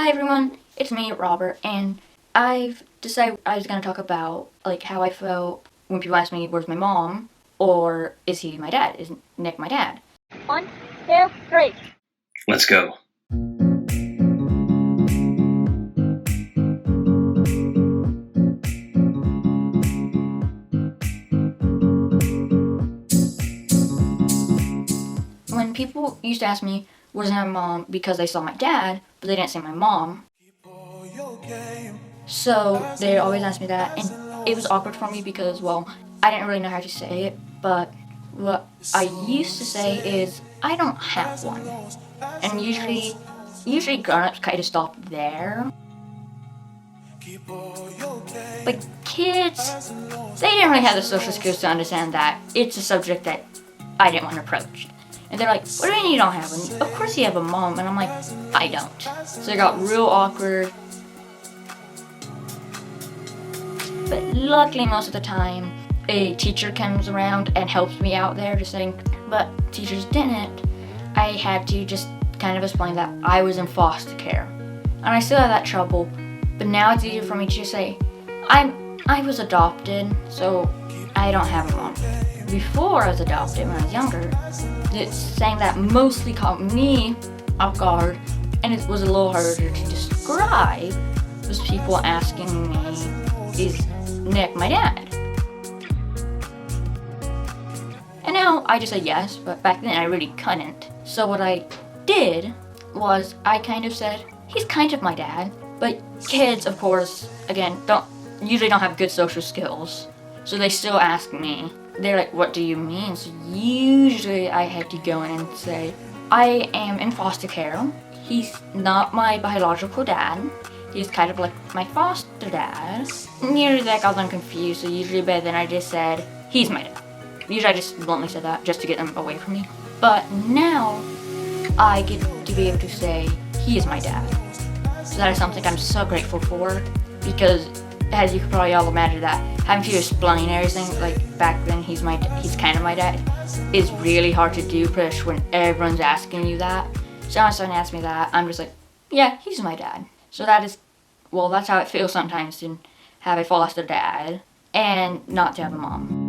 Hi everyone, it's me, Robert, and I've decided I was gonna talk about how I felt when people ask me, "Where's my mom?" or "Is he my dad? Is Nick my dad?" 1, 2, 3. Let's go. When people used to ask me, "Where's my mom?" because they saw my dad, but they didn't say my mom, so they always asked me that, and it was awkward for me because, well, I didn't really know how to say it, but what I used to say is, "I don't have one." And usually grown-ups kind of stop there. But kids, they didn't really have the social skills to understand that it's a subject that I didn't want to approach. And they're like, "What do you mean you don't have one? Of course you have a mom." And I'm like, "I don't." So it got real awkward. But luckily most of the time, a teacher comes around and helps me out there just saying, but teachers didn't. I had to just kind of explain that I was in foster care. And I still have that trouble, but now it's easier for me to just say, I was adopted, so I don't have a mom. Before I was adopted, when I was younger, saying that mostly caught me off guard, and it was a little harder to describe, was people asking me, "Is Nick my dad?" And now I just say yes, but back then I really couldn't. So what I did was I kind of said, "He's kind of my dad," but kids, of course, again, usually don't have good social skills, so they still ask me. They're like, "What do you mean?" So usually I had to go in and say, "I am in foster care. He's not my biological dad. He's kind of like my foster dad." Usually that got them confused, so usually by then I just said, "He's my dad." Usually I just bluntly said that just to get them away from me. But now I get to be able to say, "He is my dad." So that is something I'm so grateful for, because as you could probably all imagine, that having to explain everything, like back then he's kind of my dad, is really hard to do, especially when everyone's asking you that. So when someone asks me that, I'm just like, "Yeah, he's my dad." So that's how it feels sometimes to have a foster dad and not to have a mom.